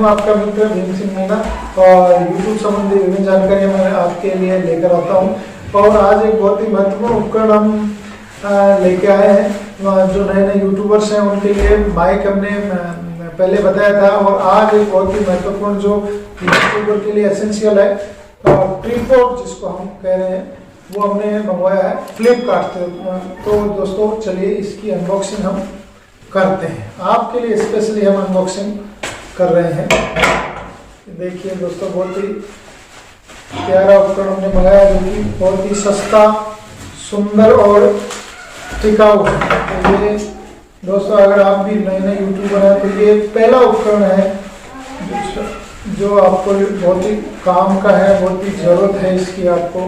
हूँ आपका मित्र भीम सिंह मीणा और YouTube संबंधी विभिन्न जानकारियाँ मैं आपके लिए लेकर आता हूँ। और आज एक बहुत ही महत्वपूर्ण उपकरण हम लेके आए हैं। जो नए नए यूट्यूबर्स हैं उनके लिए माइक हमने पहले बताया था, और आज एक बहुत ही महत्वपूर्ण जो यूट्यूबर के लिए एसेंशियल है, ट्रिपॉड जिसको हम कह रहे हैं, वो हमने मंगवाया है फ्लिपकार्ट से। तो दोस्तों चलिए इसकी अनबॉक्सिंग हम करते हैं। आपके लिए स्पेशली हम अनबॉक्सिंग कर रहे हैं। देखिए दोस्तों, बहुत ही प्यारा उपकरण हमने मंगाया जो कि बहुत ही सस्ता, सुंदर और टिकाऊ है। तो ये दोस्तों, अगर आप भी नए नए यूट्यूबर हैं तो ये पहला उपकरण है जो आपको बहुत ही काम का है, बहुत ही ज़रूरत है इसकी आपको,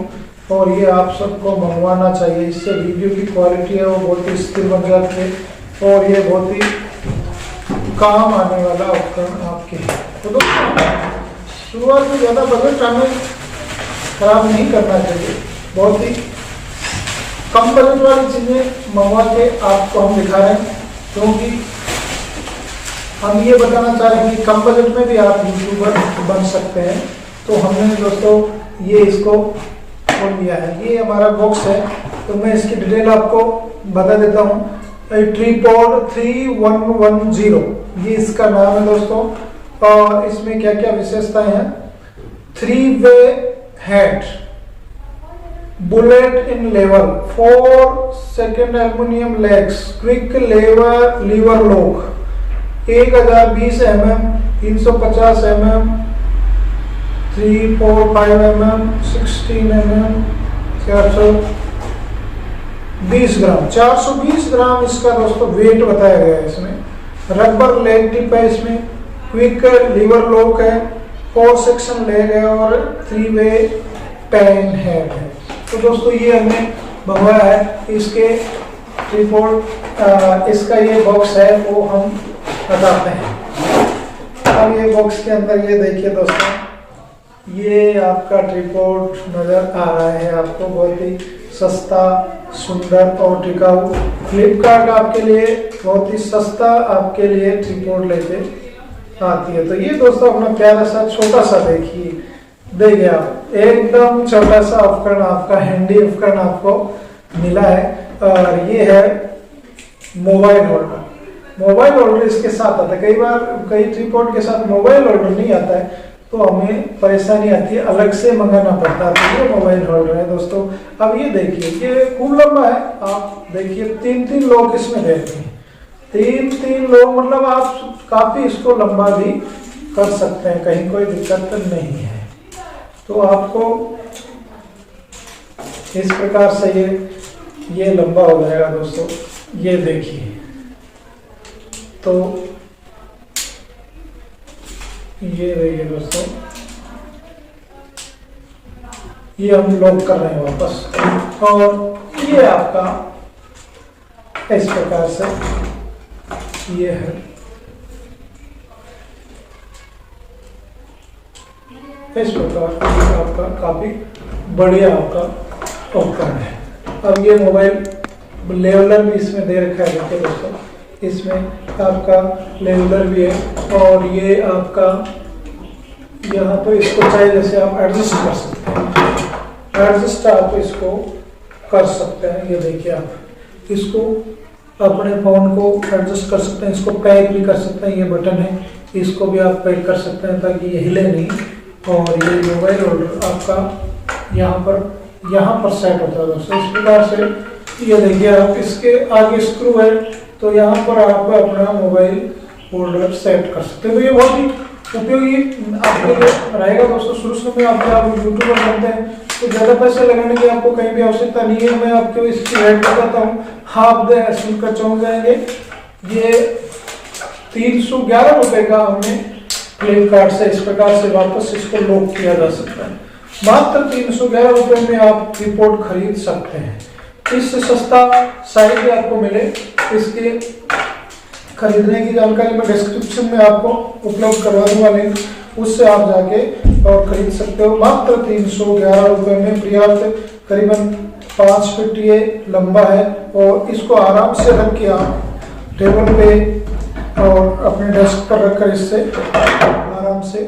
और ये आप सबको मंगवाना चाहिए। इससे वीडियो की क्वालिटी है वो बहुत ही स्थिर बन जाती है, और ये बहुत ही काम आने वाला उपकरण आपके है। तो दोस्तों, शुरुआत में ज़्यादा बजट हमें खराब नहीं करना चाहिए। बहुत ही कम बजट वाली चीज़ें मंगवा के आपको हम दिखा रहे हैं, क्योंकि हम ये बताना चाह रहे हैं कि कम बजट में भी आप यूट्यूबर बन सकते हैं। तो हमने दोस्तों ये इसको खोल लिया है। ये हमारा बॉक्स है, तो मैं इसकी डिटेल आपको बता देता हूँ। ट्रिपॉड 3110 ये इसका नाम है दोस्तों। और इसमें क्या क्या विशेषताएं हैं: 3-वे head, bullet in level, 4 second aluminium legs, quick lever lock, 1020 mm, 350 mm, 345 mm, 16 mm, 420 gram, 420 gram इसका दोस्तों वेट बताया गया है। इसमें रबर लेग टिप है, इसमें क्विक लीवर लॉक है, 4 सेक्शन लेग है, और 3-वे पेन हेड है। तो दोस्तों ये हमने मंगवाया है। इसके ट्रिपॉड इसका ये बॉक्स है वो हम बताते हैं। अब ये बॉक्स के अंदर ये देखिए दोस्तों, ये आपका ट्रिपॉड नज़र आ रहा है आपको। बहुत ही सस्ता, सुंदर और टिकाऊ। फ्लिपकार्ट आपके लिए बहुत ही सस्ता आपके लिए ट्रिपॉड लेके आती है। तो ये दोस्तों अपना प्यारा सा छोटा सा देखिए आप, एकदम छोटा सा उपकरण, आपका हैंडी उपकरण आपको मिला है। और ये है मोबाइल होल्डर। मोबाइल होल्डर इसके साथ आता है। कई बार कई ट्रिपॉड के साथ मोबाइल होल्डर नहीं आता है, तो हमें परेशानी आती है, अलग से मंगाना पड़ता है। तो ये मोबाइल होल्डर है दोस्तों। अब ये देखिए, ये खूब लंबा है। आप देखिए 3-3 लोग इसमें देते हैं। 3-3 लोग मतलब आप काफी इसको लंबा भी कर सकते हैं, कहीं कोई दिक्कत नहीं है। तो आपको इस प्रकार से ये लंबा हो जाएगा दोस्तों। ये देखिए, तो ये देखिए दोस्तों, ये हम लॉक कर रहे हैं वापस। और ये आपका इस प्रकार से ये है। इस प्रकार आपका काफी बढ़िया आपका उपकरण है। अब ये मोबाइल लेवलर भी इसमें दे रखा है। देखिए दोस्तों, इसमें आपका लेवलर भी है, और ये आपका यहाँ पर इसको चाहे जैसे आप एडजस्ट कर सकते हैं। एडजस्ट आप इसको कर सकते हैं। ये देखिए, आप इसको अपने फ़ोन को एडजस्ट कर सकते हैं, इसको पैक भी कर सकते हैं। ये बटन है, इसको भी आप पैक कर सकते हैं ताकि ये हिले नहीं। और ये मोबाइल होल्डर आपका यहाँ पर सेट होता है दोस्तों। इस प्रकार से ये देखिए, आप इसके आगे स्क्रू है, तो यहाँ पर आप अपना मोबाइल होल्डर सेट कर सकते हैं। तो ये बहुत ही उपयोगी आपके लिए रहेगा दोस्तों। शुरू में आप यूट्यूबर बनते हैं तो ज़्यादा पैसे लगाने की आपको कहीं भी आवश्यकता नहीं है। मैं आपको इसकी रेट बताता हूँ, आप सुनकर चौंक जाएंगे। ये 311 रुपये का हमने फ्लिपकार्ट से इस प्रकार से वापस इसको लॉक किया जा सकता है। मात्र 311 रुपये में आप ट्रिपॉड खरीद सकते हैं। इससे सस्ता साइज भी आपको मिले। इसके खरीदने की जानकारी मैं डिस्क्रिप्शन में आपको उपलब्ध करवा दूंगा लिंक, उससे आप जाके और खरीद सकते हो। मात्र 311 रुपये में पर्याप्त, करीबन 5 फीट ये लंबा है, और इसको आराम से रख के आप टेबल पे और अपने डेस्क पर रखकर इससे आराम से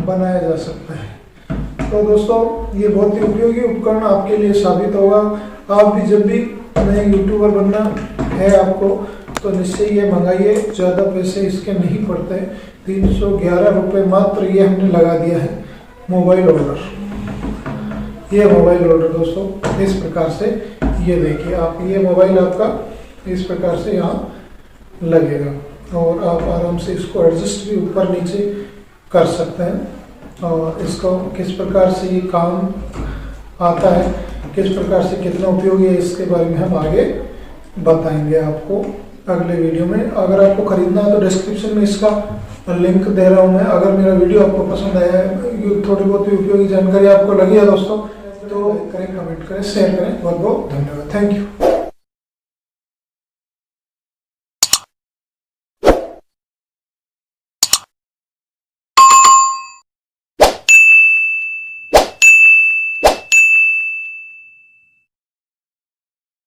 बनाया जा सकता है। तो दोस्तों ये बहुत ही उपयोगी उपकरण आपके लिए साबित होगा। आप भी जब भी नए यूट्यूबर बनना है आपको तो निश्चय ये मंगाइए। ज़्यादा पैसे इसके नहीं पड़ते, 311 रुपये मात्र ये हमने लगा दिया है मोबाइल होल्डर। ये मोबाइल होल्डर दोस्तों इस प्रकार से, ये देखिए आप, ये मोबाइल आपका इस प्रकार से यहाँ लगेगा और आप आराम से इसको एडजस्ट भी ऊपर नीचे कर सकते हैं। और इसको किस प्रकार से ये काम आता है, किस प्रकार से कितना उपयोगी है, इसके बारे में हम आगे बताएंगे आपको अगले वीडियो में। अगर आपको खरीदना है तो डिस्क्रिप्शन में इसका लिंक दे रहा हूँ मैं। अगर मेरा वीडियो आपको पसंद आया है, थोड़ी बहुत भी उपयोगी जानकारी आपको लगी है दोस्तों, तो करें, कमेंट करें, शेयर करें। बहुत बहुत धन्यवाद, थैंक यू।